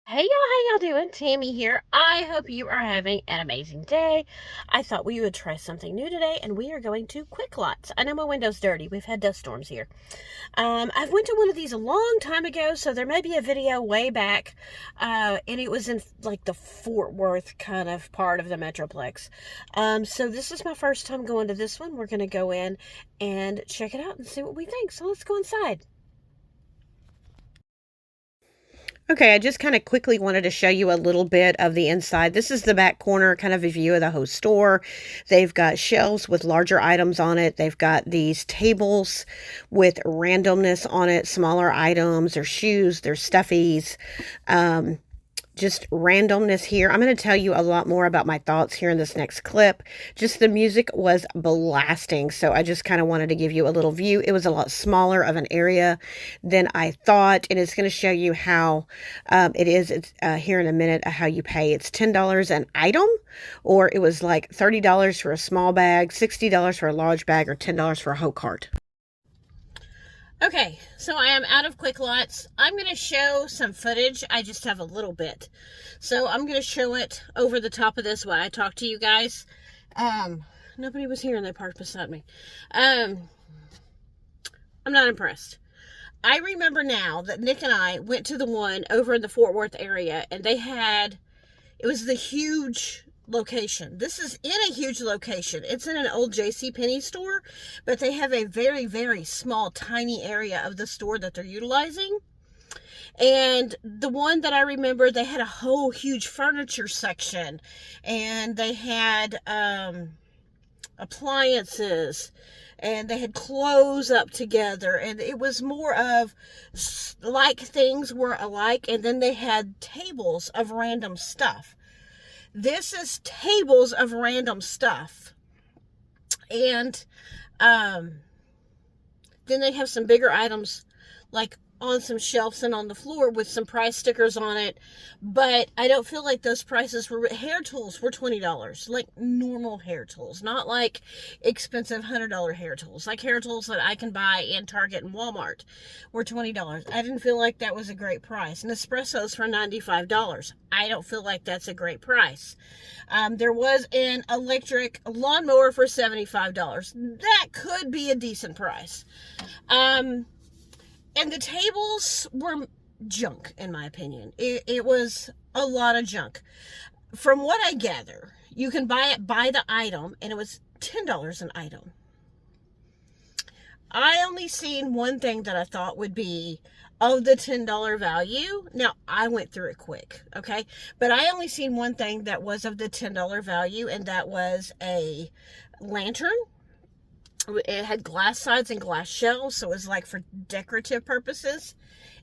Hey y'all, how y'all doing? Tammy here. I hope you are having an amazing day. I thought we would try something new today, and we are going to Quicklotz. I know my window's dirty. We've had dust storms here. I've went to one of these a long time ago, so there may be a video way back, and it was in like the Fort Worth kind of part of the Metroplex. So this is my first time going to this one. We're going to go in and check it out and see what we think. So let's go inside. Okay, I just kind of quickly wanted to show you a little bit of the inside. This is the back corner, kind of a view of the whole store. They've got shelves with larger items on it. They've got these tables with randomness on it, smaller items, their shoes, their stuffies. Just randomness here. I'm going to tell you a lot more about my thoughts here in this next clip. Just the music was blasting, so I just kind of wanted to give you a little view. It was a lot smaller of an area than I thought, and it's going to show you how it's here in a minute how you pay. It's $10 an item, or it was like $30 for a small bag, $60 for a large bag, or $10 for a whole cart. Okay, so I am out of Quicklotz. I'm going to show some footage. I just have a little bit. So I'm going to show it over the top of this while I talk to you guys. Nobody was here and they parked beside me. I'm not impressed. I remember now that Nick and I went to the one over in the Fort Worth area, and it was the huge location. This is in a huge location. It's in an old JCPenney store, but they have a very, very small, tiny area of the store that they're utilizing. And the one that I remember, they had a whole huge furniture section, and they had appliances, and they had clothes up together, and it was more of like things were alike, and then they had tables of random stuff. This is tables of random stuff. And then they have some bigger items like on some shelves and on the floor with some price stickers on it. But I don't feel like those prices were... Hair tools were $20. Like normal hair tools. Not like expensive $100 hair tools. Like hair tools that I can buy in Target and Walmart were $20. I didn't feel like that was a great price. Nespresso's for $95. I don't feel like that's a great price. There was an electric lawnmower for $75. That could be a decent price. And the tables were junk, in my opinion. It was a lot of junk. From what I gather, you can buy it by the item, and it was $10 an item. I only seen one thing that I thought would be of the $10 value. Now, I went through it quick, okay? But I only seen one thing that was of the $10 value, and that was a lantern. It had glass sides and glass shelves, so it was like for decorative purposes.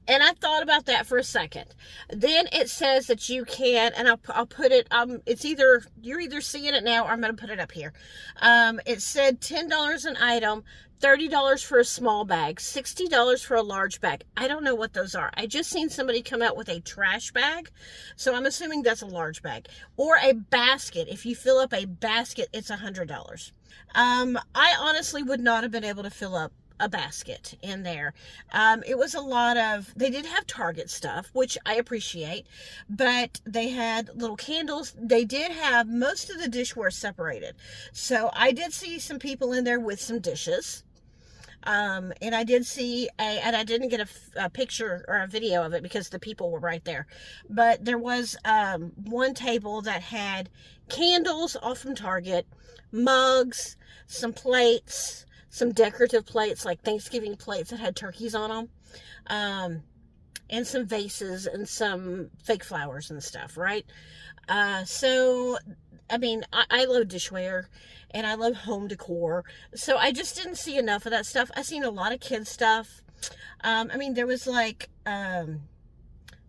And I thought about that for a second. Then it says that you can, and I'll put it, it's either, you're either seeing it now or I'm going to put it up here. It said $10 an item, $30 for a small bag, $60 for a large bag. I don't know what those are. I just seen somebody come out with a trash bag, so I'm assuming that's a large bag. Or a basket. If you fill up a basket, it's $100. I honestly would not have been able to fill up a basket in there. It was a lot of, they did have Target stuff, which I appreciate, but they had little candles. They did have most of the dishware separated. So I did see some people in there with some dishes. And I did see and I didn't get a picture or a video of it because the people were right there. But there was one table that had candles all from Target, mugs, some plates, some decorative plates like Thanksgiving plates that had turkeys on them, and some vases and some fake flowers and stuff, right? So, I mean, I love dishware and I love home decor. So I just didn't see enough of that stuff. I seen a lot of kids stuff. I mean, there was like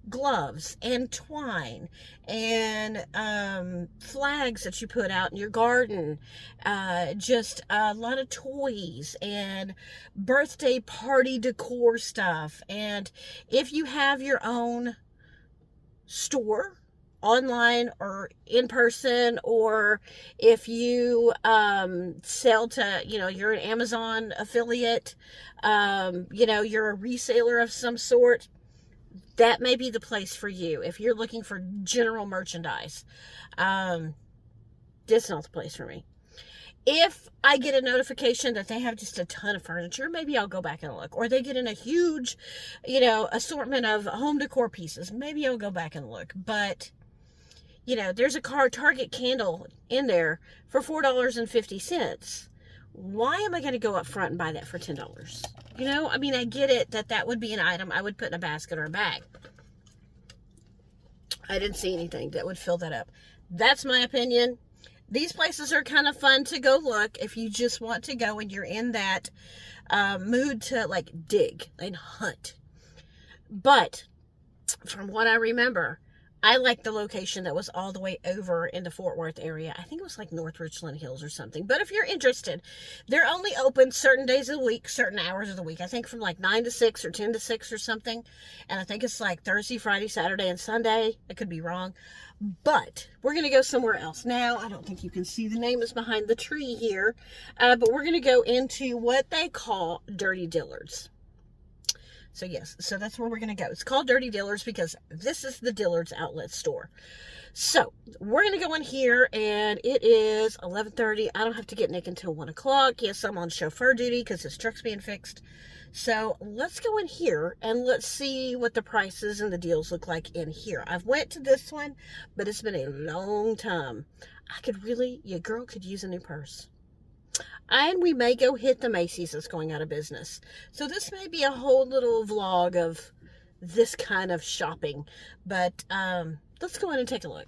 gloves and twine and flags that you put out in your garden, just a lot of toys and birthday party decor stuff. And if you have your own store, online or in person, or if you sell to, you're an Amazon affiliate, you're a reseller of some sort, that may be the place for you. If you're looking for general merchandise, this is not the place for me. If I get a notification that they have just a ton of furniture, maybe I'll go back and look. Or they get in a huge, assortment of home decor pieces. Maybe I'll go back and look. But, there's a Target candle in there for $4.50. Why am I going to go up front and buy that for $10? I get it that would be an item I would put in a basket or a bag. I didn't see anything that would fill that up. That's my opinion. These places are kind of fun to go look if you just want to go and you're in that mood to dig and hunt. But from what I remember, I like the location that was all the way over in the Fort Worth area. I think it was North Richland Hills or something. But if you're interested, they're only open certain days of the week, certain hours of the week. I think from 9 to 6 or 10 to 6 or something. And I think it's Thursday, Friday, Saturday, and Sunday. I could be wrong. But we're going to go somewhere else. Now, I don't think you can see the name is behind the tree here. But we're going to go into what they call Dirty Dillard's. So yes, so that's where we're going to go. It's called Dirty Dillard's because this is the Dillard's outlet store. So we're going to go in here and it is 11:30. I don't have to get Nick until 1 o'clock. Yes, I'm on chauffeur duty because his truck's being fixed. So let's go in here and let's see what the prices and the deals look like in here. I've went to this one, but it's been a long time. Your girl could use a new purse. And we may go hit the Macy's that's going out of business. So this may be a whole little vlog of this kind of shopping. But let's go in and take a look.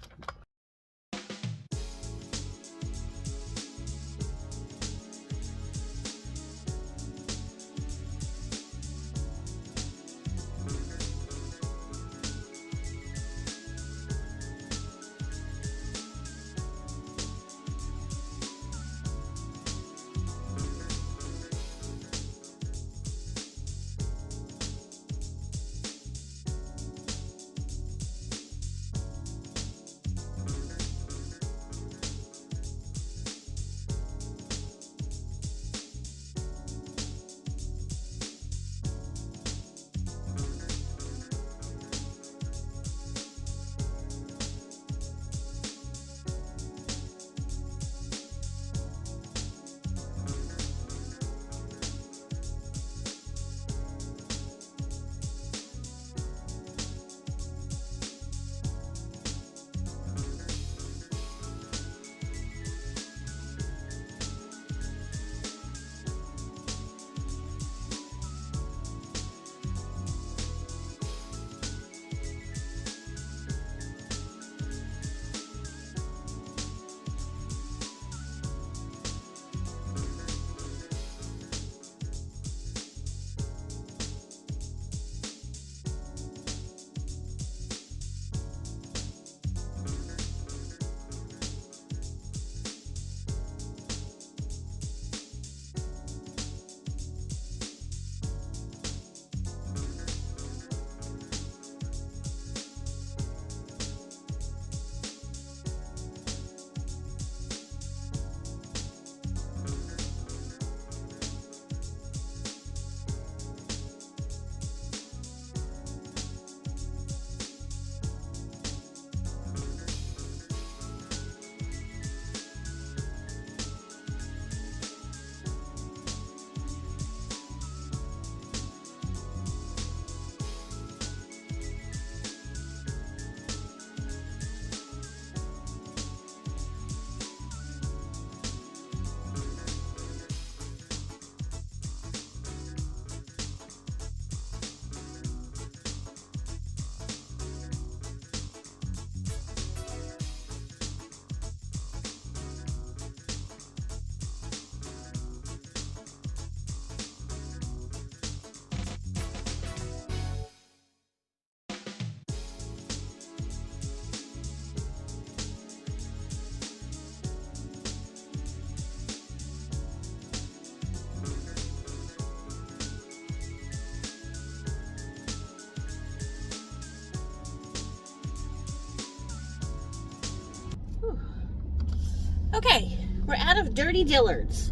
Okay, we're out of Dirty Dillard's.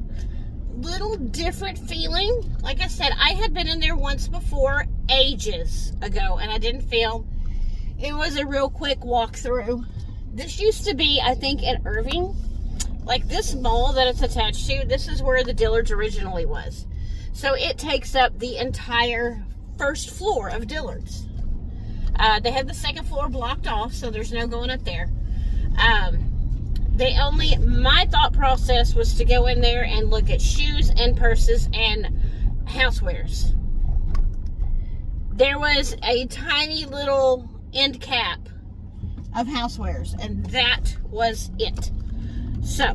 Little different feeling. Like I said, I had been in there once before ages ago, and I didn't film. It was a real quick walkthrough. This used to be, I think, at Irving. Like this mall that it's attached to, this is where the Dillards originally was. So it takes up the entire first floor of Dillard's. They have the second floor blocked off, so there's no going up there. My thought process was to go in there and look at shoes and purses and housewares. There was a tiny little end cap of housewares, and that was it. So,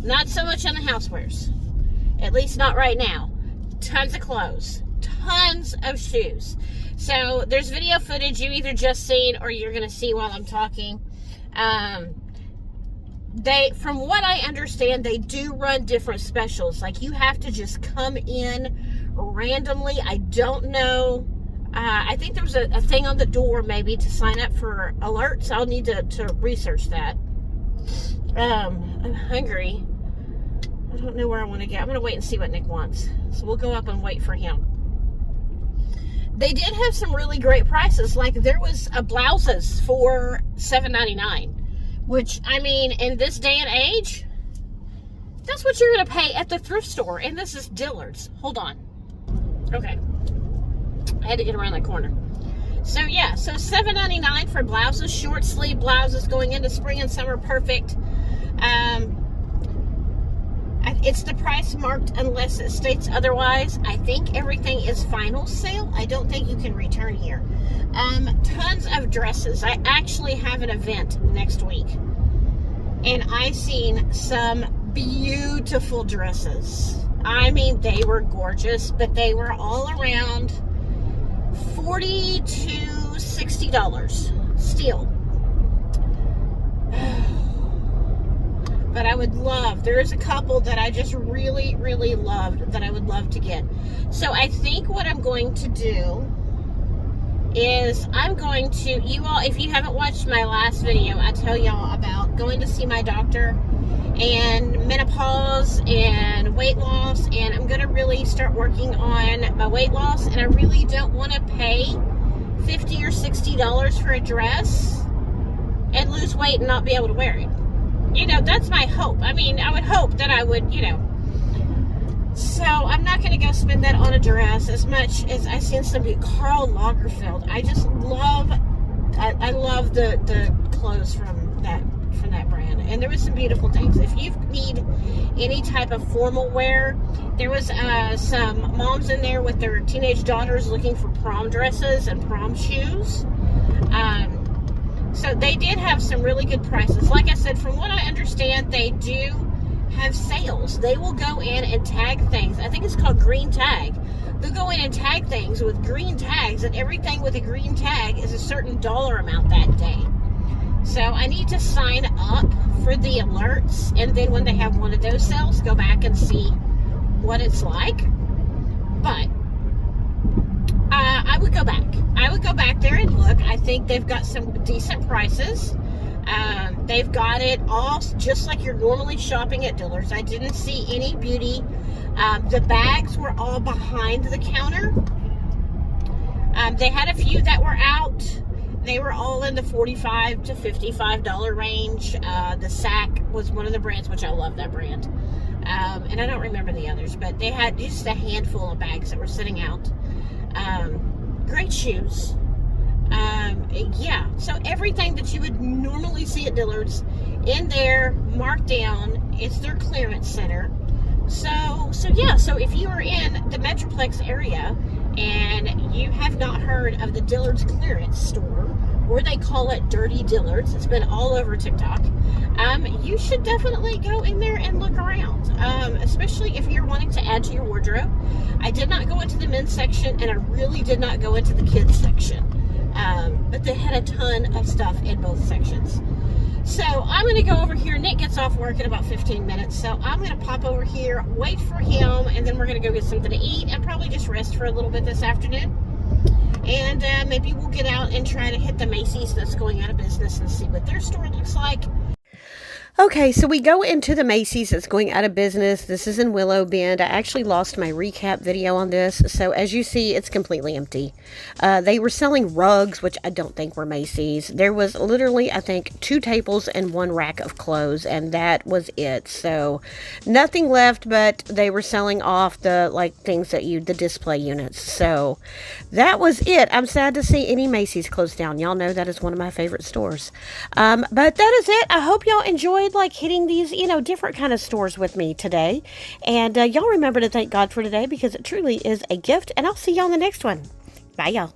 not so much on the housewares. At least not right now. Tons of clothes. Tons of shoes. So, there's video footage you either just seen or you're going to see while I'm talking. From what I understand, they do run different specials. Like, you have to just come in randomly. I don't know. I think there was a thing on the door maybe to sign up for alerts. I'll need to research that. I'm hungry. I don't know where I want to go. I'm going to wait and see what Nick wants. So we'll go up and wait for him. They did have some really great prices. Like there was blouses for $7.99. Which, I mean, in this day and age, that's what you're going to pay at the thrift store. And this is Dillard's. Hold on. Okay. I had to get around that corner. So, yeah. So, $7.99 for blouses. Short sleeve blouses going into spring and summer. Perfect. It's the price marked unless it states otherwise. I think everything is final sale. I don't think you can return here. Tons of dresses. I actually have an event next week. And I seen some beautiful dresses. I mean, they were gorgeous, but they were all around $40 to $60 still. But I would love, there is a couple that I just really, really loved that I would love to get. So I think what I'm going to do is I'm going to, you all, if you haven't watched my last video, I tell y'all about going to see my doctor and menopause and weight loss, and I'm going to really start working on my weight loss, and I really don't want to pay $50 or $60 for a dress and lose weight and not be able to wear it. You know, that's my hope. I mean, I would hope that I would, you know. So, I'm not going to go spend that on a dress as much as I've seen some Karl Lagerfeld. I just love, I love the clothes from that brand. And there was some beautiful things. If you need any type of formal wear, there was some moms in there with their teenage daughters looking for prom dresses and prom shoes. So they did have some really good prices. Like I said, from what I understand, they do have sales. They will go in and tag things. I think it's called green tag. They'll go in and tag things with green tags, and everything with a green tag is a certain dollar amount that day. So I need to sign up for the alerts, and then when they have one of those sales, go back and see what it's like. But I would go back. I would go back there and look. I think they've got some decent prices. They've got it all just like you're normally shopping at Dillard's. I didn't see any beauty. The bags were all behind the counter. They had a few that were out. They were all in the $45 to $55 range. The Sack was one of the brands, which I love that brand. And I don't remember the others, but they had just a handful of bags that were sitting out. Great shoes. Yeah, so everything that you would normally see at Dillard's in there, marked down. It's their clearance center. So yeah, so if you are in the Metroplex area and you have not heard of the Dillard's clearance store, or they call it Dirty Dillard's, it's been all over TikTok, you should definitely go in there and look around, especially if you're wanting to add to your wardrobe. I did not go into the men's section, and I really did not go into the kids section, but they had a ton of stuff in both sections. So I'm going to go over here. Nick gets off work in about 15 minutes, so I'm going to pop over here, wait for him, and then we're going to go get something to eat and probably just rest for a little bit this afternoon. And maybe we'll get out and try to hit the Macy's that's going out of business and see what their store looks like. Okay, so we go into the Macy's that's going out of business. This is in Willow Bend. I actually lost my recap video on this. So as you see, it's completely empty. They were selling rugs, which I don't think were Macy's. There was literally, I think, 2 tables and 1 rack of clothes, and that was it. So nothing left, but they were selling off the things that the display units. So that was it. I'm sad to see any Macy's closed down. Y'all know that is one of my favorite stores. But that is it. I hope y'all enjoyed hitting these, different kind of stores with me today. And y'all remember to thank God for today, because it truly is a gift. And I'll see y'all in the next one. Bye, y'all.